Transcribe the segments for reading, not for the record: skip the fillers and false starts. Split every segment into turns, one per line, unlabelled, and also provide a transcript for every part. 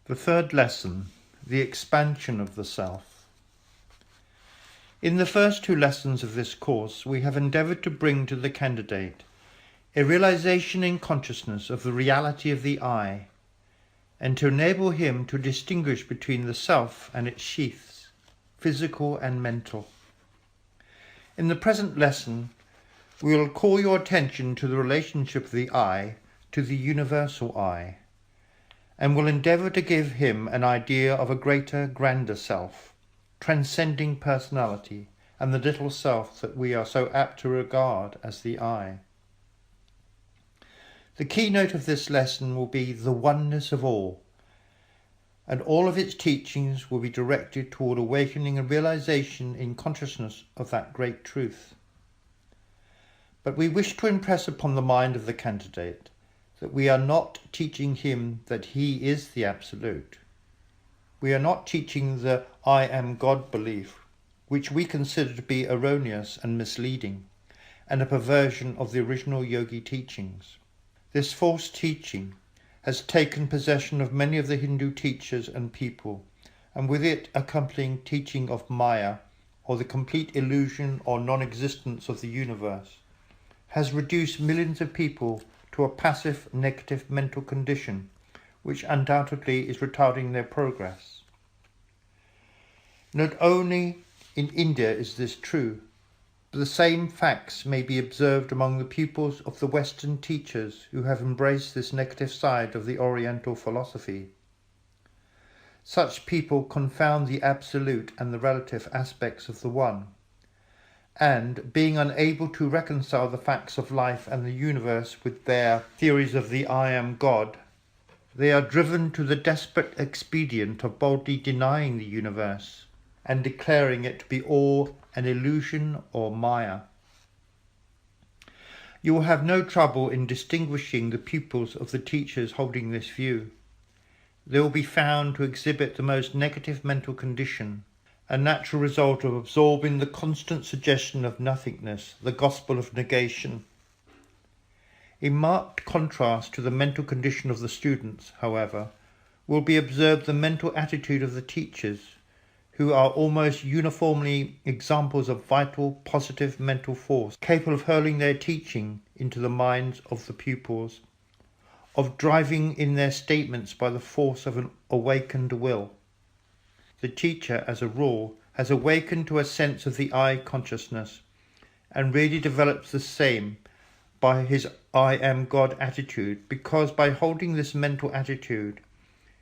The third lesson, the expansion of the self. In the first two lessons of this course, we have endeavoured to bring to the candidate a realization in consciousness of the reality of the I, and to enable him to distinguish between the self and its sheaths, physical and mental. In the present lesson, we will call your attention to the relationship of the I to the universal I, and will endeavour to give him an idea of a greater, grander self, transcending personality and the little self that we are so apt to regard as the I. The keynote of this lesson will be the oneness of all, and all of its teachings will be directed toward awakening a realization in consciousness of that great truth. But we wish to impress upon the mind of the candidate that we are not teaching him that he is the Absolute. We are not teaching the I am God belief, which we consider to be erroneous and misleading, and a perversion of the original yogi teachings. This false teaching has taken possession of many of the Hindu teachers and people, and with it accompanying teaching of Maya, or the complete illusion or non-existence of the universe, has reduced millions of people to a passive negative mental condition, which undoubtedly is retarding their progress. Not only in India is this true, but the same facts may be observed among the pupils of the Western teachers who have embraced this negative side of the Oriental philosophy. Such people confound the absolute and the relative aspects of the one, and, being unable to reconcile the facts of life and the universe with their theories of the I am God, they are driven to the desperate expedient of boldly denying the universe and declaring it to be all an illusion or Maya. You will have no trouble in distinguishing the pupils of the teachers holding this view. They will be found to exhibit the most negative mental condition, a natural result of absorbing the constant suggestion of nothingness, the gospel of negation. In marked contrast to the mental condition of the students, however, will be observed the mental attitude of the teachers, who are almost uniformly examples of vital, positive mental force, capable of hurling their teaching into the minds of the pupils, of driving in their statements by the force of an awakened will. The teacher, as a rule, has awakened to a sense of the I consciousness and really develops the same by his I am God attitude, because by holding this mental attitude,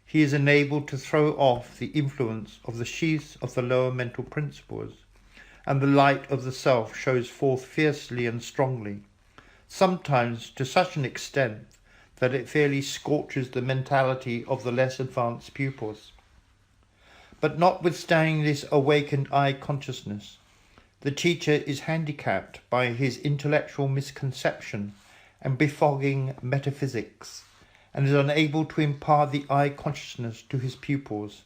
he is enabled to throw off the influence of the sheaths of the lower mental principles, and the light of the self shows forth fiercely and strongly, sometimes to such an extent that it fairly scorches the mentality of the less advanced pupils. But notwithstanding this awakened I consciousness, the teacher is handicapped by his intellectual misconception and befogging metaphysics, and is unable to impart the I consciousness to his pupils,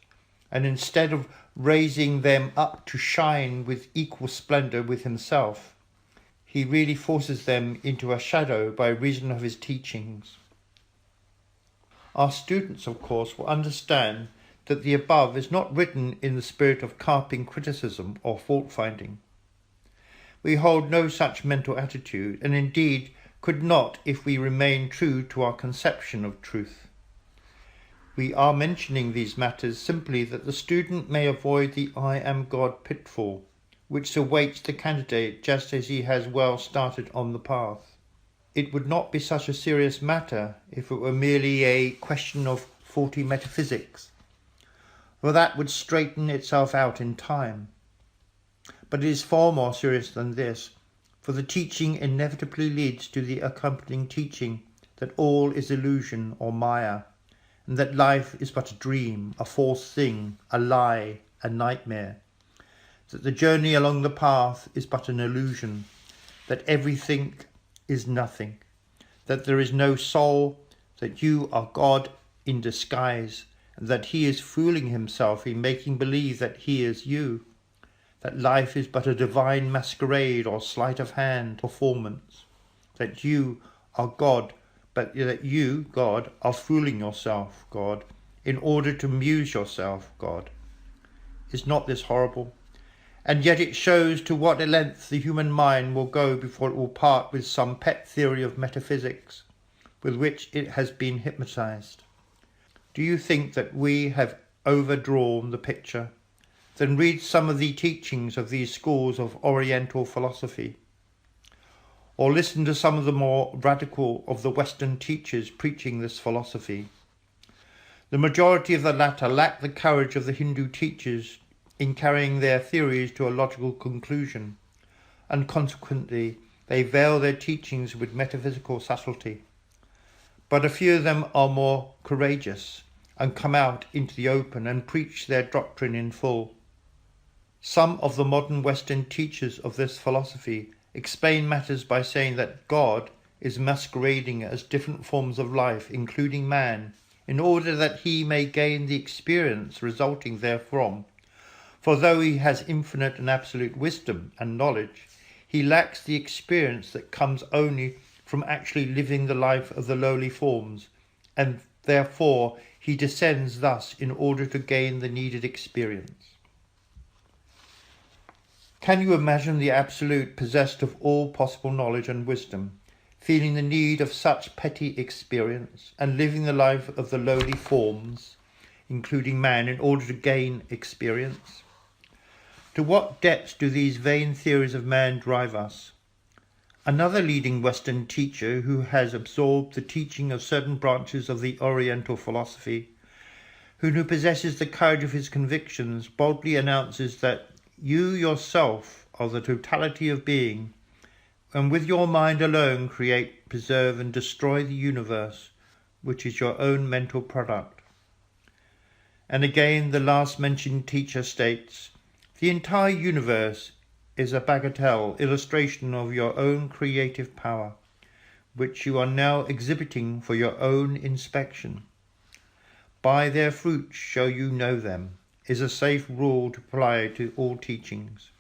and instead of raising them up to shine with equal splendour with himself, he really forces them into a shadow by reason of his teachings. Our students, of course, will understand that the above is not written in the spirit of carping criticism or fault-finding. We hold no such mental attitude, and indeed could not if we remain true to our conception of truth. We are mentioning these matters simply that the student may avoid the I am God pitfall, which awaits the candidate just as he has well started on the path. It would not be such a serious matter if it were merely a question of faulty metaphysics, for that would straighten itself out in time. But it is far more serious than this, for the teaching inevitably leads to the accompanying teaching that all is illusion or Maya, and that life is but a dream, a false thing, a lie, a nightmare, that the journey along the path is but an illusion, that everything is nothing, that there is no soul, that you are God in disguise, and that he is fooling himself in making believe that he is you, that life is but a divine masquerade or sleight of hand performance, that you are God, but that you, God, are fooling yourself, God, in order to amuse yourself, God. Is not this horrible? And yet it shows to what a length the human mind will go before it will part with some pet theory of metaphysics with which it has been hypnotized. Do you think that we have overdrawn the picture? Then read some of the teachings of these schools of Oriental philosophy, or listen to some of the more radical of the Western teachers preaching this philosophy. The majority of the latter lack the courage of the Hindu teachers in carrying their theories to a logical conclusion, and consequently they veil their teachings with metaphysical subtlety. But a few of them are more courageous and come out into the open and preach their doctrine in full. Some of the modern Western teachers of this philosophy explain matters by saying that God is masquerading as different forms of life, including man, in order that he may gain the experience resulting therefrom. For though he has infinite and absolute wisdom and knowledge, he lacks the experience that comes only from actually living the life of the lowly forms, and therefore he descends thus in order to gain the needed experience. Can you imagine the Absolute possessed of all possible knowledge and wisdom, feeling the need of such petty experience and living the life of the lowly forms, including man, in order to gain experience? To what depths do these vain theories of man drive us? Another leading Western teacher who has absorbed the teaching of certain branches of the Oriental philosophy, who possesses the courage of his convictions, boldly announces that you yourself are the totality of being, and with your mind alone create, preserve, and destroy the universe, which is your own mental product. And again, the last mentioned teacher states, the entire universe is a bagatelle illustration of your own creative power, which you are now exhibiting for your own inspection. By their fruits shall you know them, is a safe rule to apply to all teachings.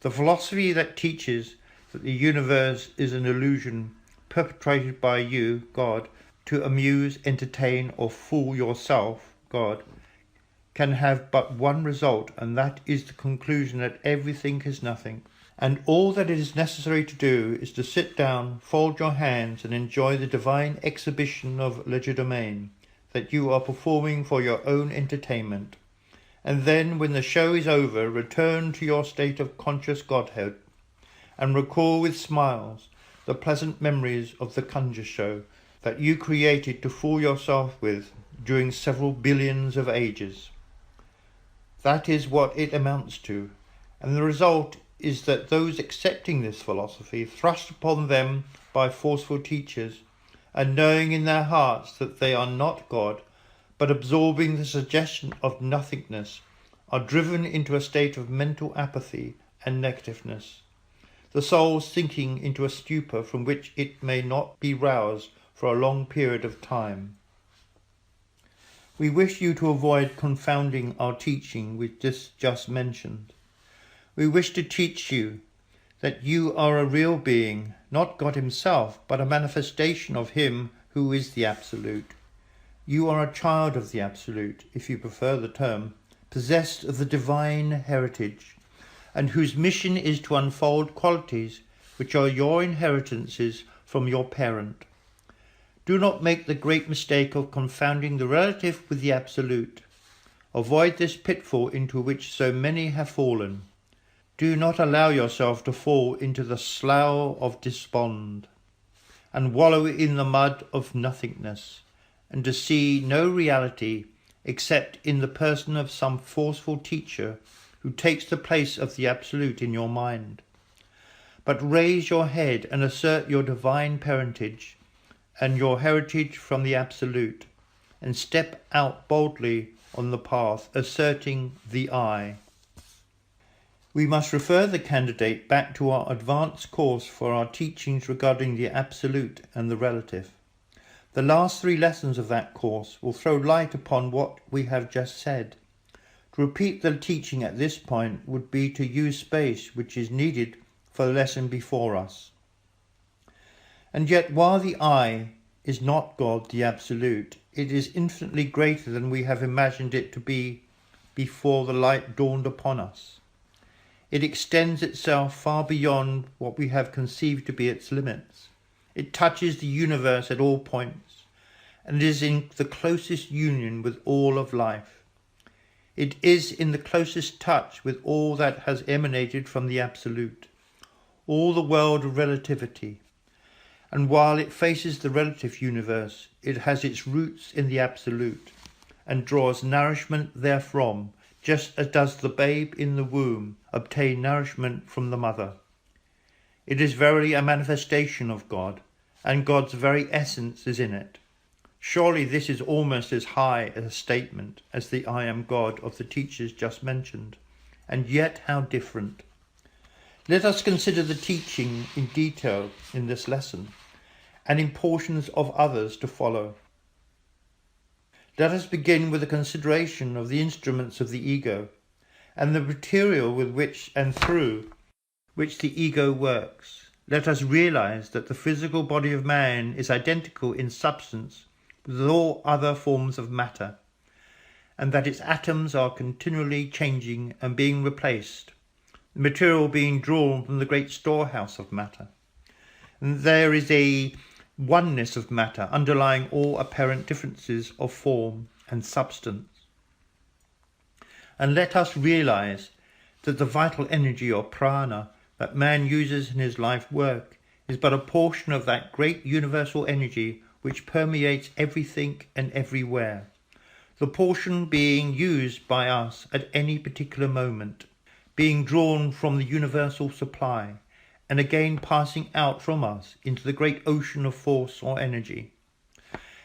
The philosophy that teaches that the universe is an illusion perpetrated by you, God, to amuse, entertain, or fool yourself, God, can have but one result, and that is the conclusion that everything is nothing, and all that it is necessary to do is to sit down, fold your hands, and enjoy the divine exhibition of legerdemain that you are performing for your own entertainment. And then, when the show is over, return to your state of conscious Godhead, and recall with smiles the pleasant memories of the conjure show that you created to fool yourself with during several billions of ages. That is what it amounts to, and the result is that those accepting this philosophy, thrust upon them by forceful teachers, and knowing in their hearts that they are not God, but absorbing the suggestion of nothingness, are driven into a state of mental apathy and negativeness, the soul sinking into a stupor from which it may not be roused for a long period of time. We wish you to avoid confounding our teaching with this just mentioned. We wish to teach you that you are a real being, not God himself, but a manifestation of him who is the Absolute. You are a child of the Absolute, if you prefer the term, possessed of the divine heritage, and whose mission is to unfold qualities which are your inheritances from your parent. Do not make the great mistake of confounding the relative with the absolute. Avoid this pitfall into which so many have fallen. Do not allow yourself to fall into the slough of despond, and wallow in the mud of nothingness, and to see no reality except in the person of some forceful teacher who takes the place of the absolute in your mind. But raise your head and assert your divine parentage and your heritage from the absolute, and step out boldly on the path, asserting the I. We must refer the candidate back to our advanced course for our teachings regarding the absolute and the relative. The last 3 lessons of that course will throw light upon what we have just said. To repeat the teaching at this point would be to use space which is needed for the lesson before us. And yet, while the I is not God the Absolute, it is infinitely greater than we have imagined it to be before the light dawned upon us. It extends itself far beyond what we have conceived to be its limits. It touches the universe at all points, and is in the closest union with all of life. It is in the closest touch with all that has emanated from the Absolute, all the world of relativity. And while it faces the relative universe, it has its roots in the Absolute, and draws nourishment therefrom, just as does the babe in the womb obtain nourishment from the mother. It is verily a manifestation of God, and God's very essence is in it. Surely this is almost as high a statement as the I am God of the teachers just mentioned, and yet how different. Let us consider the teaching in detail in this lesson, and in portions of others to follow. Let us begin with a consideration of the instruments of the ego, and the material with which and through which the ego works. Let us realize that the physical body of man is identical in substance with all other forms of matter, and that its atoms are continually changing and being replaced, the material being drawn from the great storehouse of matter. And there is a oneness of matter underlying all apparent differences of form and substance. And let us realize that the vital energy or prana that man uses in his life work is but a portion of that great universal energy which permeates everything and everywhere, the portion being used by us at any particular moment, being drawn from the universal supply, and again passing out from us into the great ocean of force or energy.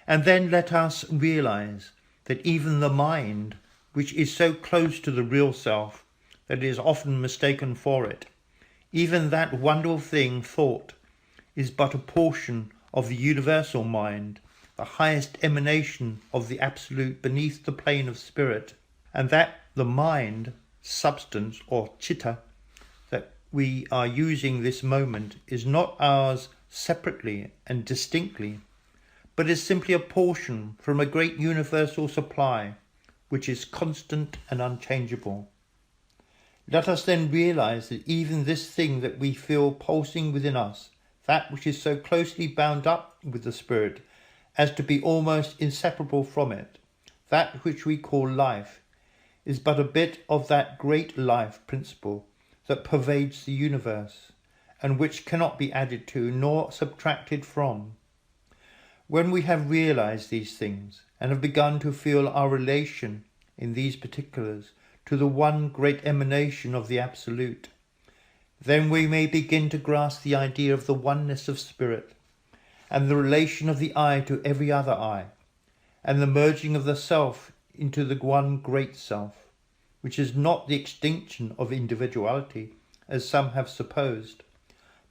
And then let us realize that even the mind, which is so close to the real self that it is often mistaken for it, even that wonderful thing, thought, is but a portion of the universal mind, the highest emanation of the Absolute beneath the plane of spirit, and that the mind, substance or chitta, that we are using this moment is not ours separately and distinctly, but is simply a portion from a great universal supply, which is constant and unchangeable. Let us then realize that even this thing that we feel pulsing within us, that which is so closely bound up with the spirit as to be almost inseparable from it, that which we call life, is but a bit of that great life principle that pervades the universe, and which cannot be added to nor subtracted from. When we have realized these things, and have begun to feel our relation in these particulars to the one great emanation of the Absolute, then we may begin to grasp the idea of the oneness of spirit, and the relation of the I to every other I, and the merging of the self into the one great self, which is not the extinction of individuality, as some have supposed,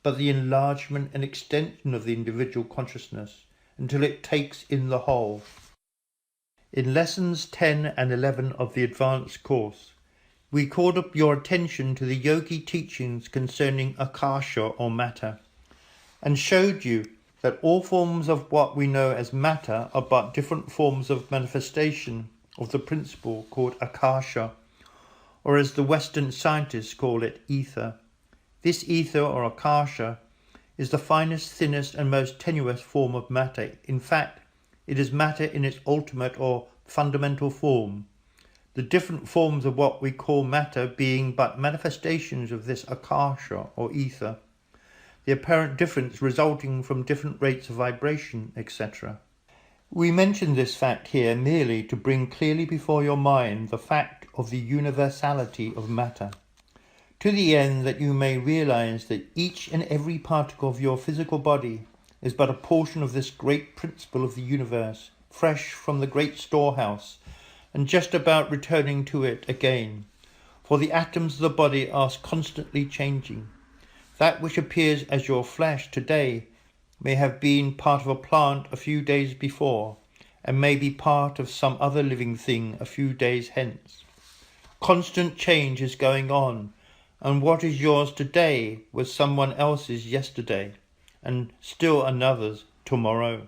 but the enlargement and extension of the individual consciousness until it takes in the whole. In lessons 10 and 11 of the advanced course, we called up your attention to the yogi teachings concerning akasha or matter, and showed you that all forms of what we know as matter are but different forms of manifestation of the principle called akasha, or as the Western scientists call it, ether. This ether or akasha is the finest, thinnest and most tenuous form of matter. In fact, it is matter in its ultimate or fundamental form, the different forms of what we call matter being but manifestations of this akasha or ether, the apparent difference resulting from different rates of vibration, etc. We mention this fact here merely to bring clearly before your mind the fact of the universality of matter, to the end that you may realize that each and every particle of your physical body is but a portion of this great principle of the universe, fresh from the great storehouse, and just about returning to it again, for the atoms of the body are constantly changing. That which appears as your flesh today may have been part of a plant a few days before, and may be part of some other living thing a few days hence. Constant change is going on, and what is yours today was someone else's yesterday, and still another's tomorrow.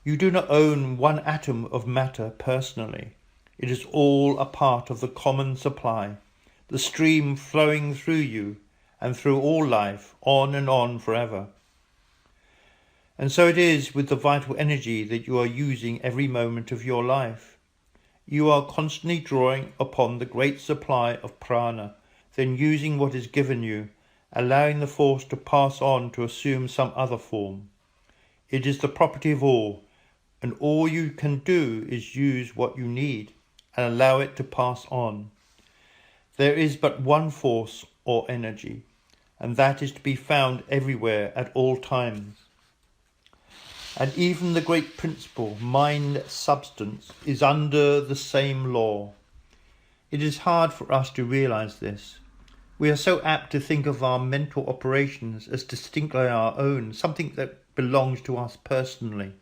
You do not own one atom of matter personally. It is all a part of the common supply, the stream flowing through you and through all life, on and on forever. And so it is with the vital energy that you are using every moment of your life. You are constantly drawing upon the great supply of prana, then using what is given you, allowing the force to pass on to assume some other form. It is the property of all, and all you can do is use what you need and allow it to pass on. There is but one force or energy, and that is to be found everywhere at all times. And even the great principle, mind substance, is under the same law. It is hard for us to realize this. We are so apt to think of our mental operations as distinctly our own, something that belongs to us personally,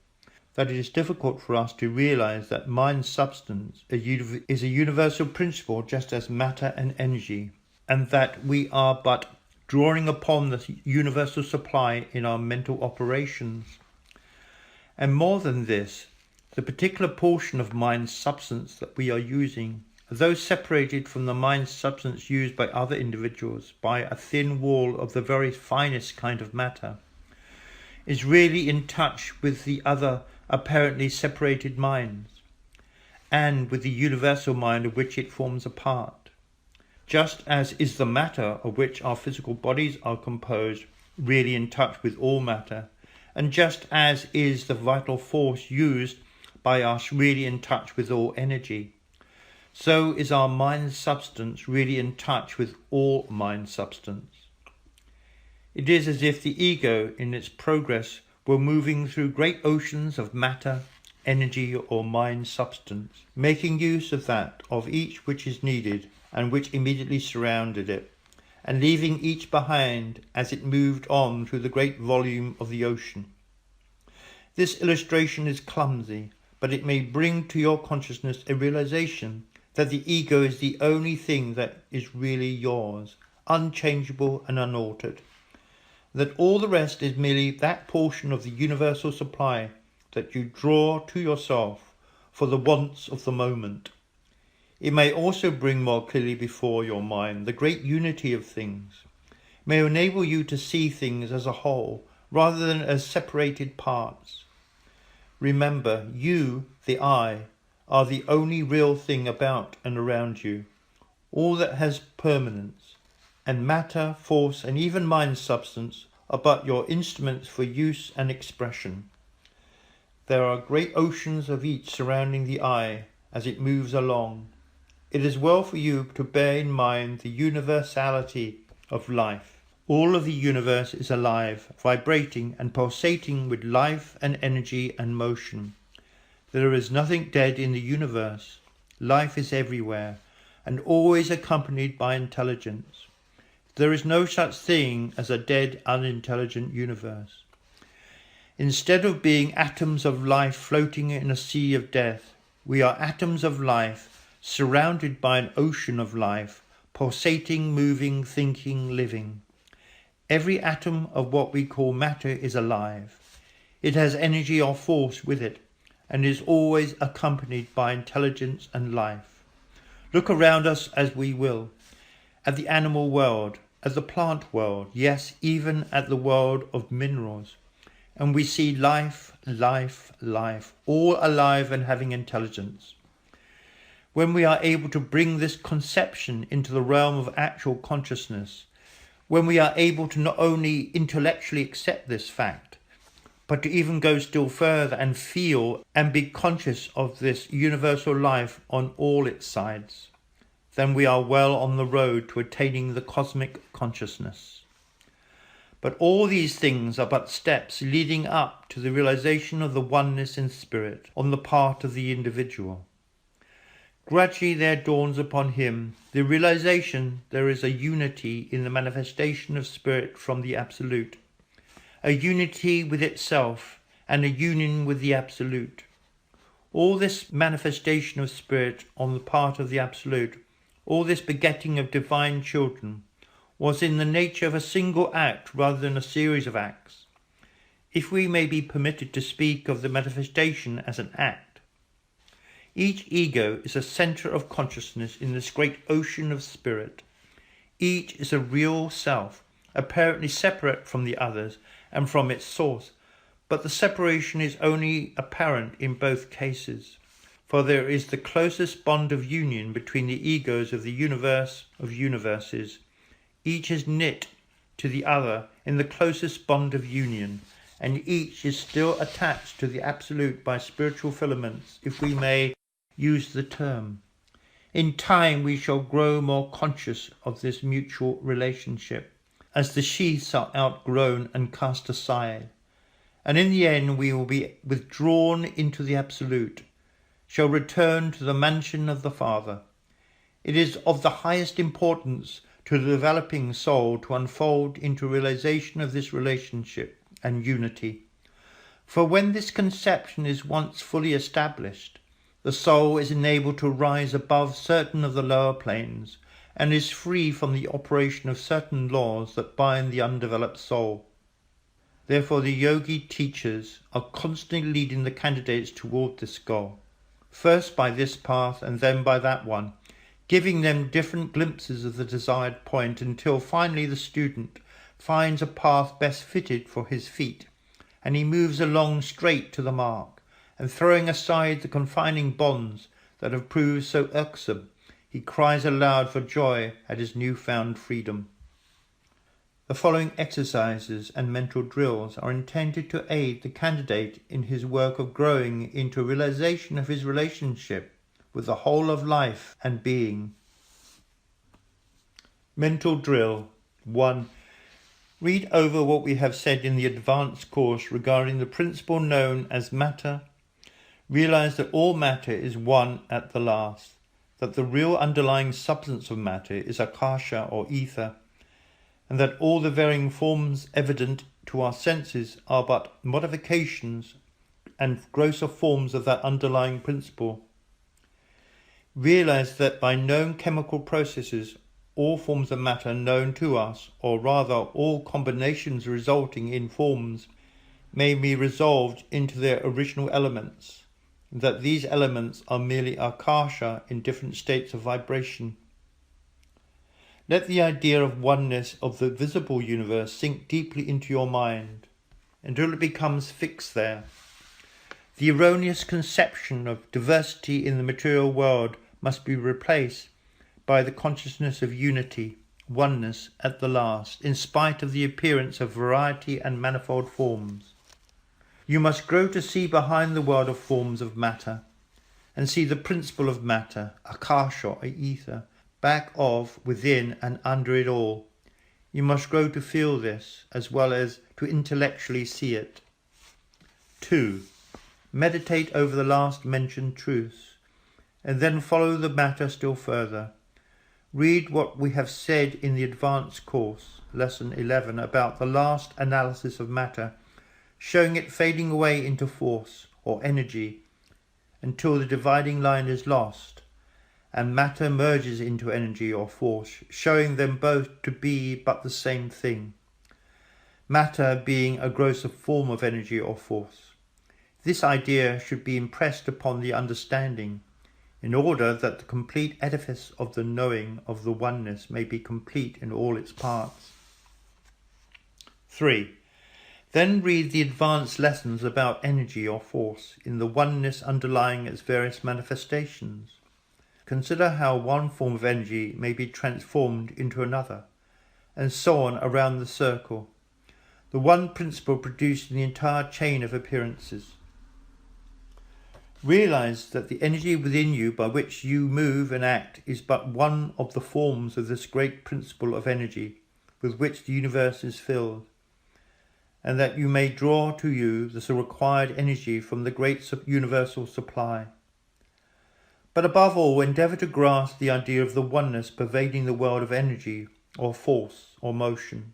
that it is difficult for us to realize that mind substance is a universal principle just as matter and energy, and that we are but drawing upon the universal supply in our mental operations. And more than this, the particular portion of mind substance that we are using, though separated from the mind substance used by other individuals by a thin wall of the very finest kind of matter, is really in touch with the other apparently separated minds, and with the universal mind of which it forms a part. Just as is the matter of which our physical bodies are composed really in touch with all matter, and just as is the vital force used by us really in touch with all energy, so is our mind substance really in touch with all mind substance. It is as if the ego in its progress were moving through great oceans of matter, energy or mind substance, making use of that of each which is needed and which immediately surrounded it, and leaving each behind as it moved on through the great volume of the ocean. This illustration is clumsy, but it may bring to your consciousness a realization that the ego is the only thing that is really yours, unchangeable and unaltered, that all the rest is merely that portion of the universal supply that you draw to yourself for the wants of the moment. It may also bring more clearly before your mind the great unity of things, may enable you to see things as a whole rather than as separated parts. Remember, you, the I, are the only real thing about and around you. All that has permanence, and matter, force, and even mind substance are but your instruments for use and expression. There are great oceans of each surrounding the I as it moves along. It is well for you to bear in mind the universality of life. All of the universe is alive, vibrating and pulsating with life and energy and motion. There is nothing dead in the universe. Life is everywhere and always accompanied by intelligence. There is no such thing as a dead, unintelligent universe. Instead of being atoms of life floating in a sea of death, we are atoms of life surrounded by an ocean of life, pulsating, moving, thinking, living. Every atom of what we call matter is alive. It has energy or force with it, and is always accompanied by intelligence and life. Look around us as we will, at the animal world, at the plant world, yes, even at the world of minerals, and we see life, life, life, all alive and having intelligence. When we are able to bring this conception into the realm of actual consciousness, when we are able to not only intellectually accept this fact, but to even go still further and feel and be conscious of this universal life on all its sides, then we are well on the road to attaining the cosmic consciousness. But all these things are but steps leading up to the realization of the oneness in spirit on the part of the individual. Gradually there dawns upon him the realization there is a unity in the manifestation of spirit from the Absolute, a unity with itself and a union with the Absolute. All this manifestation of spirit on the part of the Absolute, all this begetting of divine children, was in the nature of a single act rather than a series of acts. if we may be permitted to speak of the manifestation as an act. Each ego is a centre of consciousness in this great ocean of spirit. Each is a real self, apparently separate from the others and from its source, but the separation is only apparent in both cases, for there is the closest bond of union between the egos of the universe of universes. Each is knit to the other in the closest bond of union, and each is still attached to the Absolute by spiritual filaments, if we may use the term. In time we shall grow more conscious of this mutual relationship, as the sheaths are outgrown and cast aside, and in the end we will be withdrawn into the Absolute, shall return to the mansion of the Father. It is of the highest importance to the developing soul to unfold into realization of this relationship and unity. For when this conception is once fully established, the soul is enabled to rise above certain of the lower planes and is free from the operation of certain laws that bind the undeveloped soul. Therefore the yogi teachers are constantly leading the candidates toward this goal, first by this path and then by that one, giving them different glimpses of the desired point until finally the student finds a path best fitted for his feet, and he moves along straight to the mark, and throwing aside the confining bonds that have proved so irksome, he cries aloud for joy at his new-found freedom. The following exercises and mental drills are intended to aid the candidate in his work of growing into a realization of his relationship with the whole of life and being. Mental drill 1. Read over what we have said in the advanced course regarding the principle known as matter. Realize that all matter is one at the last, that the real underlying substance of matter is akasha or ether, and that all the varying forms evident to our senses are but modifications and grosser forms of that underlying principle. Realize that by known chemical processes, all forms of matter known to us, or rather all combinations resulting in forms, may be resolved into their original elements, that these elements are merely akasha in different states of vibration. Let the idea of oneness of the visible universe sink deeply into your mind until it becomes fixed there. The erroneous conception of diversity in the material world must be replaced by the consciousness of unity, oneness at the last, in spite of the appearance of variety and manifold forms. You must grow to see behind the world of forms of matter, and see the principle of matter, akasha or ether, back of, within and under it all. You must grow to feel this, as well as to intellectually see it. 2. Meditate over the last mentioned truths, and then follow the matter still further. Read what we have said in the advanced course, lesson 11, about the last analysis of matter, showing it fading away into force or energy until the dividing line is lost, and matter merges into energy or force, showing them both to be but the same thing, matter being a grosser form of energy or force. This idea should be impressed upon the understanding, in order that the complete edifice of the knowing of the oneness may be complete in all its parts. 3. Then read the advanced lessons about energy or force in the oneness underlying its various manifestations. Consider how one form of energy may be transformed into another, and so on around the circle, the one principle producing the entire chain of appearances. Realize that the energy within you by which you move and act is but one of the forms of this great principle of energy with which the universe is filled, and that you may draw to you the required energy from the great universal supply. But above all, endeavour to grasp the idea of the oneness pervading the world of energy or force or motion.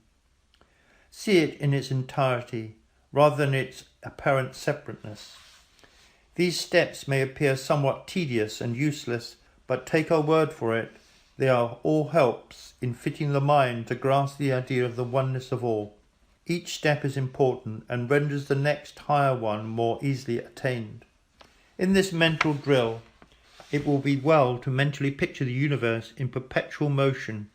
See it in its entirety rather than its apparent separateness. These steps may appear somewhat tedious and useless, but take our word for it, they are all helps in fitting the mind to grasp the idea of the oneness of all. Each step is important and renders the next higher one more easily attained. In this mental drill, it will be well to mentally picture the universe in perpetual motion.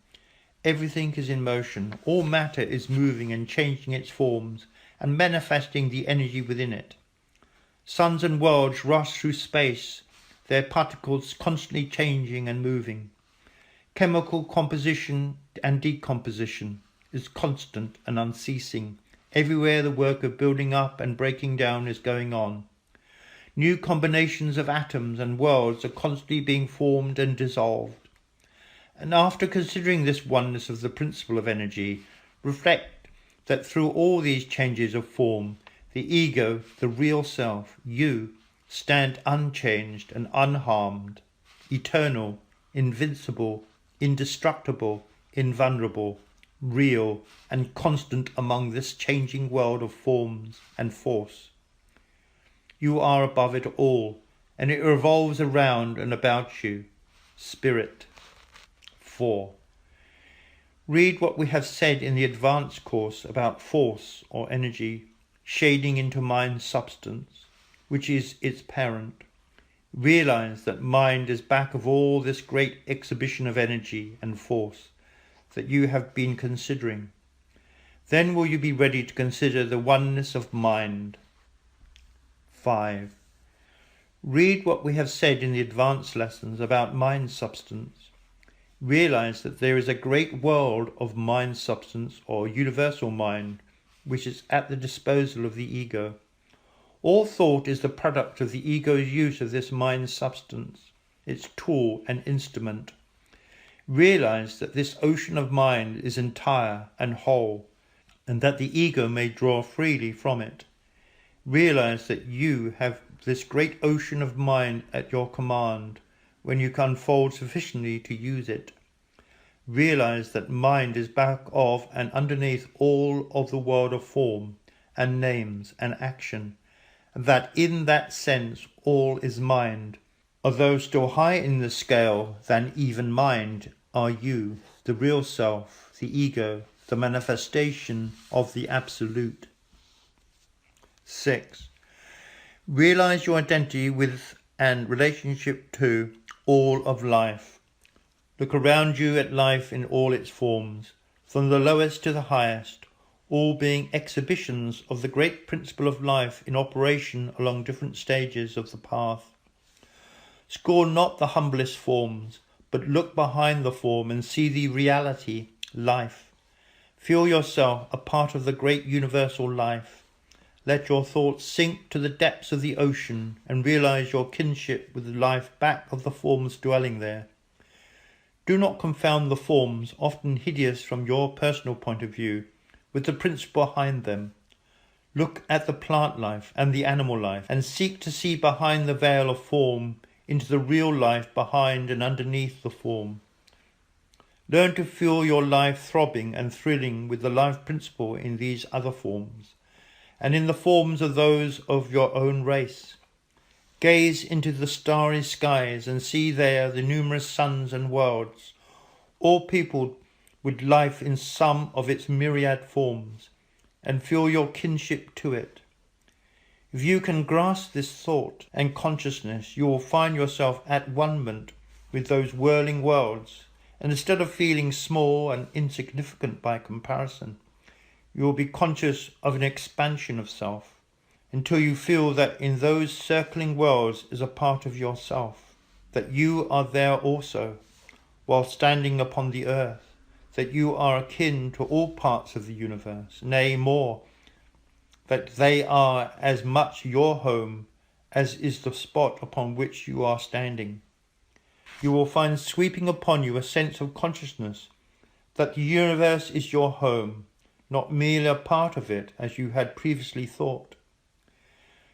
Everything is in motion. All matter is moving and changing its forms and manifesting the energy within it. Suns and worlds rush through space, their particles constantly changing and moving. Chemical composition and decomposition is constant and unceasing. Everywhere the work of building up and breaking down is going on. New combinations of atoms and worlds are constantly being formed and dissolved. And after considering this oneness of the principle of energy, reflect that through all these changes of form, the ego, the real self, you, stand unchanged and unharmed, eternal, invincible, indestructible, invulnerable, real, and constant among this changing world of forms and force. You are above it all, and it revolves around and about you. Spirit. 4. Read what we have said in the advanced course about force or energy shading into mind substance, which is its parent. Realize that mind is back of all this great exhibition of energy and force that you have been considering. Then will you be ready to consider the oneness of mind. 5. Read what we have said in the advanced lessons about mind substance. Realize that there is a great world of mind substance or universal mind which is at the disposal of the ego. All thought is the product of the ego's use of this mind substance, its tool and instrument. Realize that this ocean of mind is entire and whole, and that the ego may draw freely from it. Realize that you have this great ocean of mind at your command when you can unfold sufficiently to use it. Realize that mind is back of and underneath all of the world of form and names and action, and that in that sense all is mind, although still higher in the scale than even mind are you, the real self, the ego, the manifestation of the Absolute. 6. Realize your identity with and relationship to all of life. Look around you at life in all its forms, from the lowest to the highest, all being exhibitions of the great principle of life in operation along different stages of the path. Scorn not the humblest forms, but look behind the form and see the reality, life. Feel yourself a part of the great universal life. Let your thoughts sink to the depths of the ocean and realize your kinship with the life back of the forms dwelling there. Do not confound the forms, often hideous from your personal point of view, with the principle behind them. Look at the plant life and the animal life, and seek to see behind the veil of form into the real life behind and underneath the form. Learn to feel your life throbbing and thrilling with the life principle in these other forms, and in the forms of those of your own race. Gaze into the starry skies and see there the numerous suns and worlds, all peopled with life in some of its myriad forms, and feel your kinship to it. If you can grasp this thought and consciousness, you will find yourself at one-ment with those whirling worlds, and instead of feeling small and insignificant by comparison, you will be conscious of an expansion of self, until you feel that in those circling worlds is a part of yourself, that you are there also, while standing upon the earth, that you are akin to all parts of the universe, nay more, that they are as much your home as is the spot upon which you are standing. You will find sweeping upon you a sense of consciousness that the universe is your home, not merely a part of it as you had previously thought.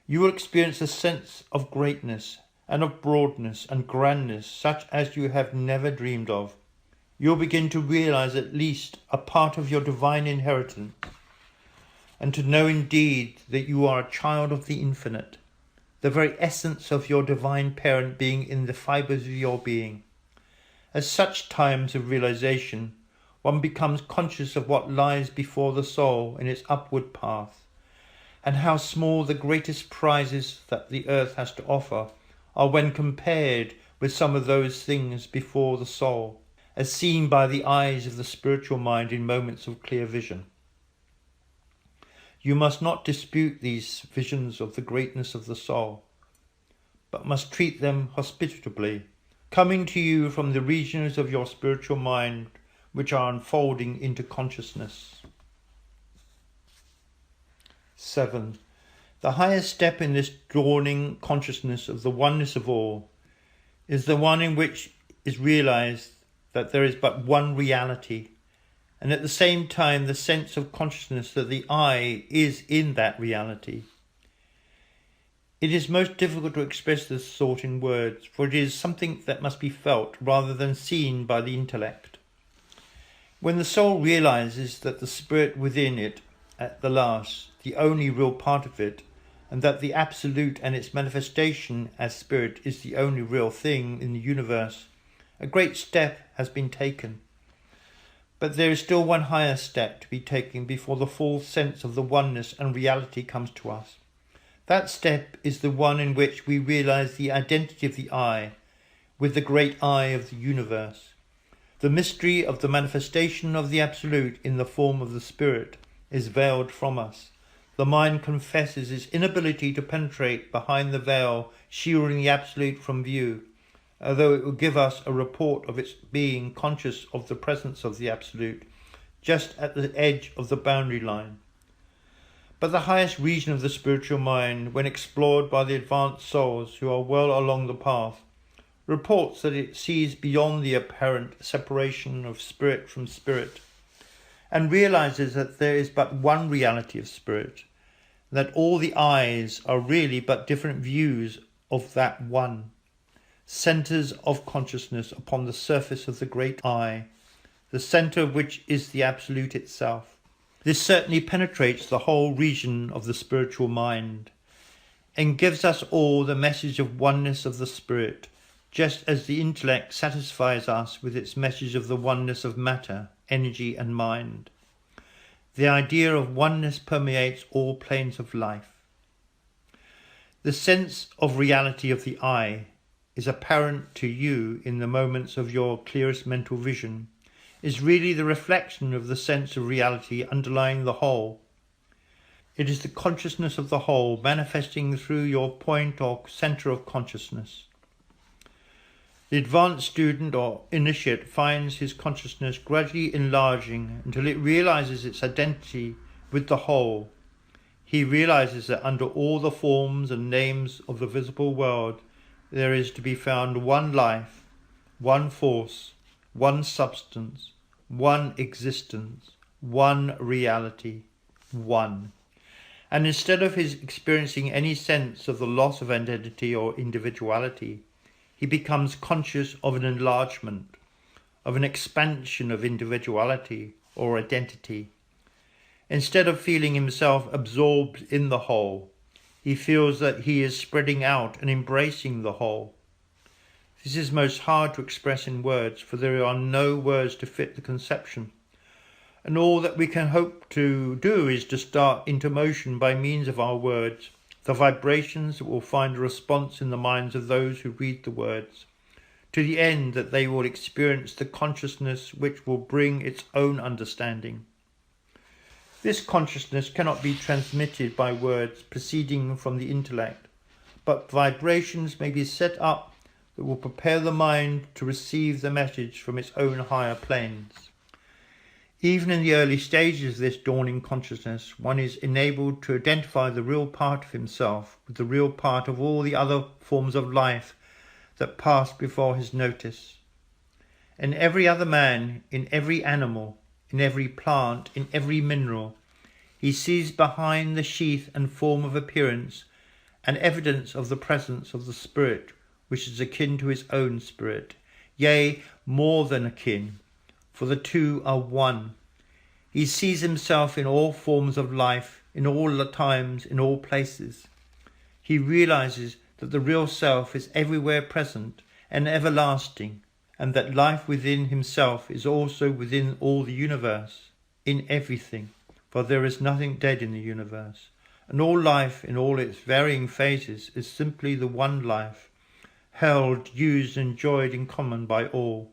You will experience a sense of greatness and of broadness and grandness such as you have never dreamed of. You'll begin to realize at least a part of your divine inheritance, and to know indeed that you are a child of the infinite, the very essence of your divine parent being in the fibers of your being. At such times of realization, one becomes conscious of what lies before the soul in its upward path, and how small the greatest prizes that the earth has to offer are when compared with some of those things before the soul, as seen by the eyes of the spiritual mind in moments of clear vision. You must not dispute these visions of the greatness of the soul, but must treat them hospitably, coming to you from the regions of your spiritual mind which are unfolding into consciousness. 7. The highest step in this dawning consciousness of the oneness of all is the one in which is realized that there is but one reality, and at the same time the sense of consciousness that the I is in that reality. It is most difficult to express this thought in words, for it is something that must be felt rather than seen by the intellect. When the soul realizes that the spirit within it, at the last, the only real part of it, and that the Absolute and its manifestation as spirit is the only real thing in the universe, a great step has been taken. But there is still one higher step to be taken before the full sense of the oneness and reality comes to us. That step is the one in which we realize the identity of the I with the great I of the universe. The mystery of the manifestation of the Absolute in the form of the Spirit is veiled from us. The mind confesses its inability to penetrate behind the veil shielding the Absolute from view, although it will give us a report of its being conscious of the presence of the Absolute, just at the edge of the boundary line. But the highest region of the spiritual mind, when explored by the advanced souls who are well along the path, reports that it sees beyond the apparent separation of spirit from spirit, and realizes that there is but one reality of spirit, that all the eyes are really but different views of that one, centers of consciousness upon the surface of the great I, the center of which is the Absolute itself. This certainly penetrates the whole region of the spiritual mind, and gives us all the message of oneness of the spirit, just as the intellect satisfies us with its message of the oneness of matter, energy and mind. The idea of oneness permeates all planes of life. The sense of reality of the I is apparent to you in the moments of your clearest mental vision, is really the reflection of the sense of reality underlying the whole. It is the consciousness of the whole manifesting through your point or center of consciousness. The advanced student or initiate finds his consciousness gradually enlarging until it realizes its identity with the whole. He realizes that under all the forms and names of the visible world, there is to be found one life, one force, one substance, one existence, one reality, one. And instead of his experiencing any sense of the loss of identity or individuality, he becomes conscious of an enlargement, of an expansion of individuality or identity. Instead of feeling himself absorbed in the whole, he feels that he is spreading out and embracing the whole. This is most hard to express in words, for there are no words to fit the conception, and all that we can hope to do is to start into motion by means of our words the vibrations that will find a response in the minds of those who read the words, to the end that they will experience the consciousness which will bring its own understanding. This consciousness cannot be transmitted by words proceeding from the intellect, but vibrations may be set up that will prepare the mind to receive the message from its own higher planes. Even in the early stages of this dawning consciousness, one is enabled to identify the real part of himself with the real part of all the other forms of life that pass before his notice. In every other man, in every animal, in every plant, in every mineral, he sees behind the sheath and form of appearance an evidence of the presence of the spirit, which is akin to his own spirit, yea, more than akin, for the two are one. He sees himself in all forms of life, in all times, in all places. He realizes that the real self is everywhere present and everlasting, and that life within himself is also within all the universe, in everything, for there is nothing dead in the universe, and all life in all its varying phases is simply the one life, held, used, and enjoyed in common by all.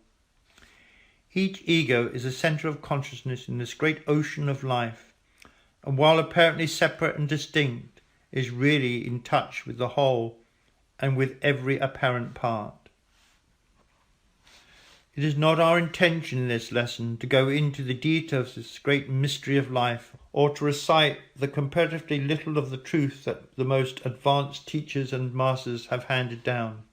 Each ego is a centre of consciousness in this great ocean of life, and while apparently separate and distinct, is really in touch with the whole and with every apparent part. It is not our intention in this lesson to go into the details of this great mystery of life, or to recite the comparatively little of the truth that the most advanced teachers and masters have handed down.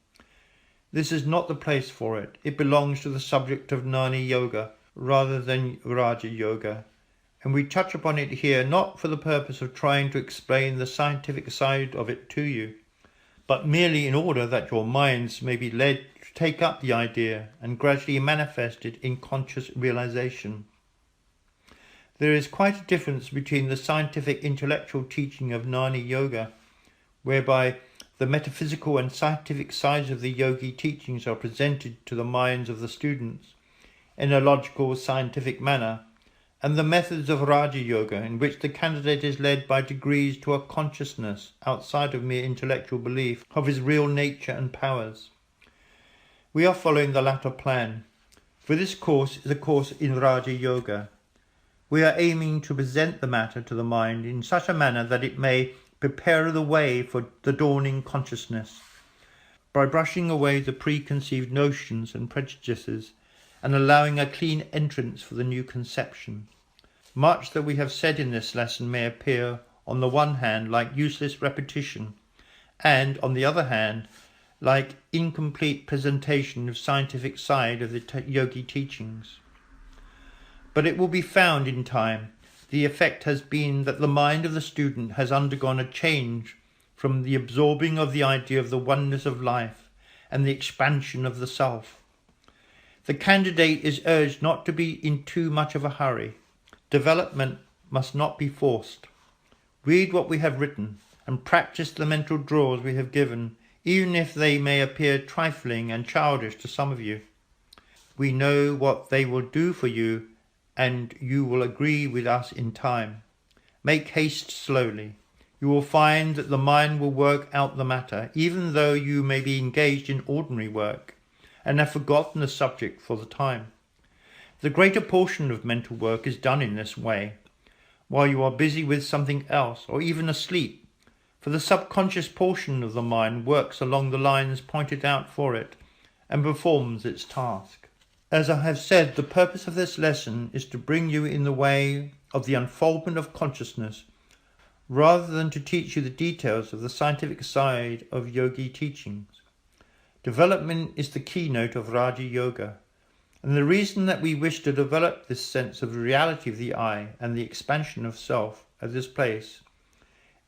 This is not the place for it. It belongs to the subject of Jnana Yoga rather than Raja Yoga, and we touch upon it here not for the purpose of trying to explain the scientific side of it to you, but merely in order that your minds may be led to take up the idea and gradually manifest it in conscious realization. There is quite a difference between the scientific intellectual teaching of Jnana Yoga, whereby the metaphysical and scientific sides of the yogi teachings are presented to the minds of the students in a logical, scientific manner, and the methods of Raja Yoga, in which the candidate is led by degrees to a consciousness outside of mere intellectual belief of his real nature and powers. We are following the latter plan, for this course is a course in Raja Yoga. We are aiming to present the matter to the mind in such a manner that it may prepare the way for the dawning consciousness, by brushing away the preconceived notions and prejudices and allowing a clean entrance for the new conception. Much that we have said in this lesson may appear, on the one hand, like useless repetition, and, on the other hand, like incomplete presentation of scientific side of the yogi teachings. But it will be found in time the effect has been that the mind of the student has undergone a change from the absorbing of the idea of the oneness of life and the expansion of the self. The candidate is urged not to be in too much of a hurry. Development must not be forced. Read what we have written and practice the mental drills we have given, even if they may appear trifling and childish to some of you. We know what they will do for you, and you will agree with us in time. Make haste slowly. You will find that the mind will work out the matter, even though you may be engaged in ordinary work and have forgotten the subject for the time. The greater portion of mental work is done in this way, while you are busy with something else or even asleep, for the subconscious portion of the mind works along the lines pointed out for it and performs its task. As I have said, the purpose of this lesson is to bring you in the way of the unfoldment of consciousness, rather than to teach you the details of the scientific side of yogi teachings. Development is the keynote of Raja Yoga, and the reason that we wish to develop this sense of the reality of the I and the expansion of self at this place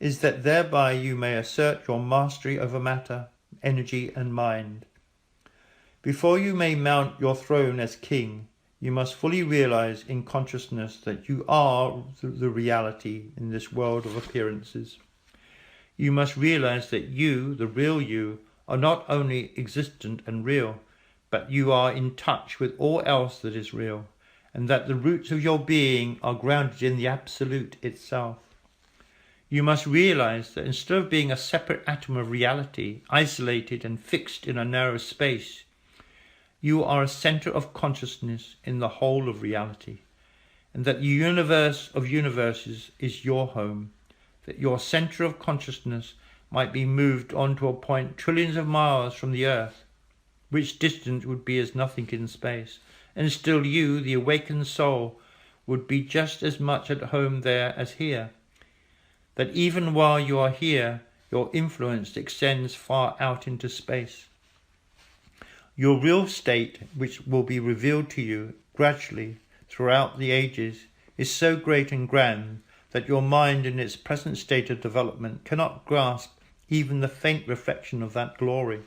is that thereby you may assert your mastery over matter, energy and mind. Before you may mount your throne as king, you must fully realize in consciousness that you are the reality in this world of appearances. You must realize that you, the real you, are not only existent and real, but you are in touch with all else that is real, and that the roots of your being are grounded in the Absolute itself. You must realize that instead of being a separate atom of reality, isolated and fixed in a narrow space, you are a center of consciousness in the whole of reality, and that the universe of universes is your home, that your center of consciousness might be moved on to a point trillions of miles from the earth, which distance would be as nothing in space, and still you, the awakened soul, would be just as much at home there as here, that even while you are here, your influence extends far out into space. Your real state, which will be revealed to you gradually throughout the ages, is so great and grand that your mind in its present state of development cannot grasp even the faint reflection of that glory.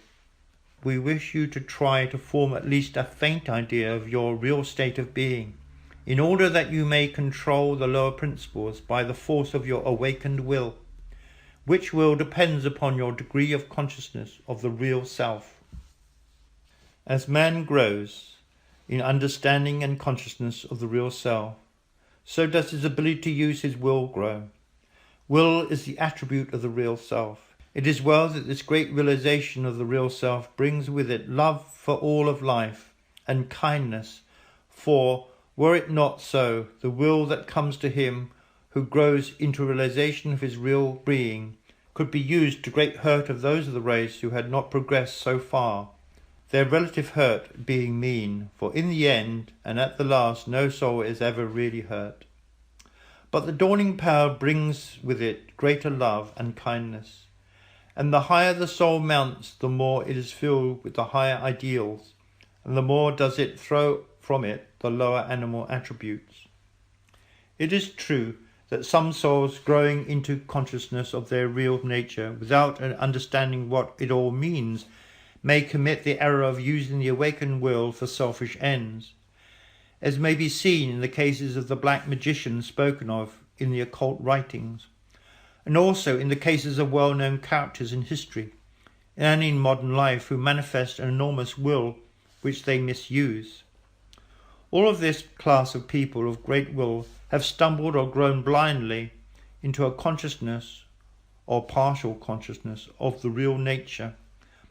We wish you to try to form at least a faint idea of your real state of being, in order that you may control the lower principles by the force of your awakened will, which will depends upon your degree of consciousness of the real self. As man grows in understanding and consciousness of the real self, so does his ability to use his will grow. Will is the attribute of the real self. It is well that this great realization of the real self brings with it love for all of life and kindness, for were it not so, the will that comes to him who grows into realization of his real being could be used to great hurt of those of the race who had not progressed so far, their relative hurt being mean, for in the end and at the last no soul is ever really hurt. But the dawning power brings with it greater love and kindness, and the higher the soul mounts, the more it is filled with the higher ideals, and the more does it throw from it the lower animal attributes. It is true that some souls growing into consciousness of their real nature without understanding what it all means may commit the error of using the awakened will for selfish ends, as may be seen in the cases of the black magicians spoken of in the occult writings, and also in the cases of well-known characters in history and in modern life who manifest an enormous will which they misuse. All of this class of people of great will have stumbled or grown blindly into a consciousness or partial consciousness of the real nature,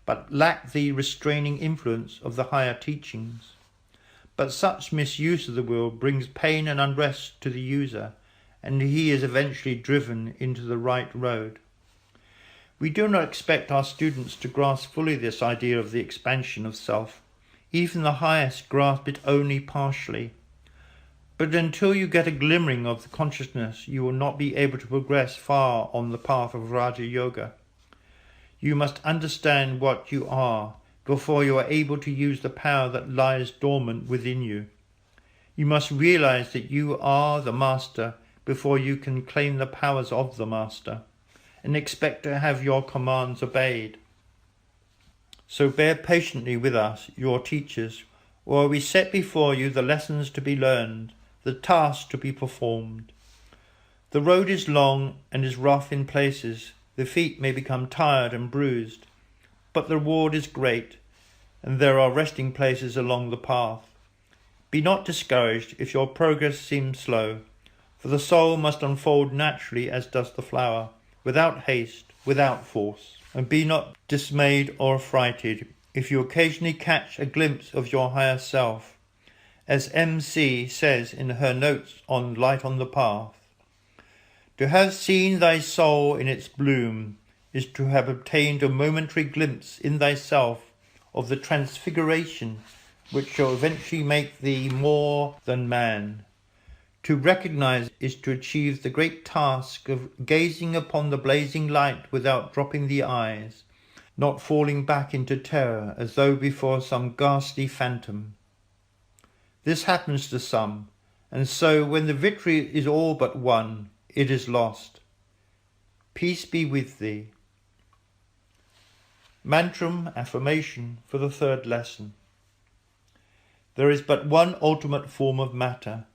but lack the restraining influence of the higher teachings. But such misuse of the will brings pain and unrest to the user, and he is eventually driven into the right road. We do not expect our students to grasp fully this idea of the expansion of self. Even the highest grasp it only partially. But until you get a glimmering of the consciousness, you will not be able to progress far on the path of Raja Yoga. You must understand what you are before you are able to use the power that lies dormant within you. You must realize that you are the master before you can claim the powers of the master and expect to have your commands obeyed. So bear patiently with us, your teachers, while we set before you the lessons to be learned, the tasks to be performed. The road is long and is rough in places. The feet may become tired and bruised, but the reward is great, and there are resting places along the path. Be not discouraged if your progress seems slow, for the soul must unfold naturally as does the flower, without haste, without force. And be not dismayed or affrighted if you occasionally catch a glimpse of your higher self. As M.C. says in her notes on Light on the Path, to have seen thy soul in its bloom is to have obtained a momentary glimpse in thyself of the transfiguration which shall eventually make thee more than man. To recognize is to achieve the great task of gazing upon the blazing light without dropping the eyes, not falling back into terror as though before some ghastly phantom. This happens to some, and so when the victory is all but won, it is lost. Peace be with thee. Mantram affirmation for the third lesson. There is but one ultimate form of matter,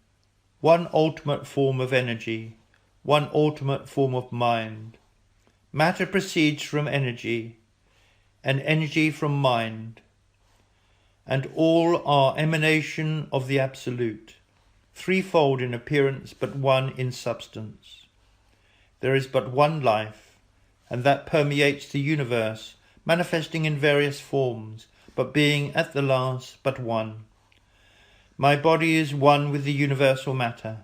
one ultimate form of energy, one ultimate form of mind. Matter proceeds from energy, and energy from mind, and all are emanation of the Absolute, threefold in appearance but one in substance. There is but one life, and that permeates the universe, manifesting in various forms, but being at the last but one. My body is one with the universal matter.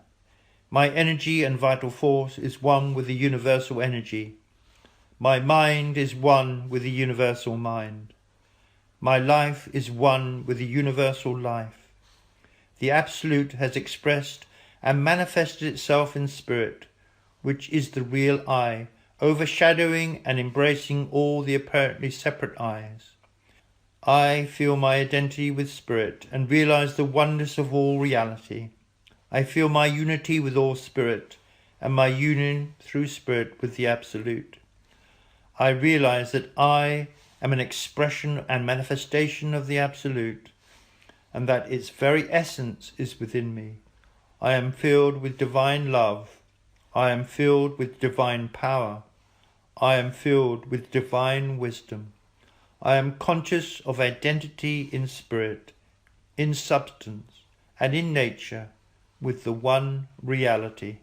My energy and vital force is one with the universal energy. My mind is one with the universal mind. My life is one with the universal life. The Absolute has expressed and manifested itself in spirit, which is the real I, overshadowing and embracing all the apparently separate I's. I feel my identity with spirit and realize the oneness of all reality. I feel my unity with all spirit and my union through spirit with the Absolute. I realize that I am an expression and manifestation of the Absolute, and that its very essence is within me. I am filled with divine love. I am filled with divine power. I am filled with divine wisdom. I am conscious of identity in spirit, in substance, and in nature with the one reality.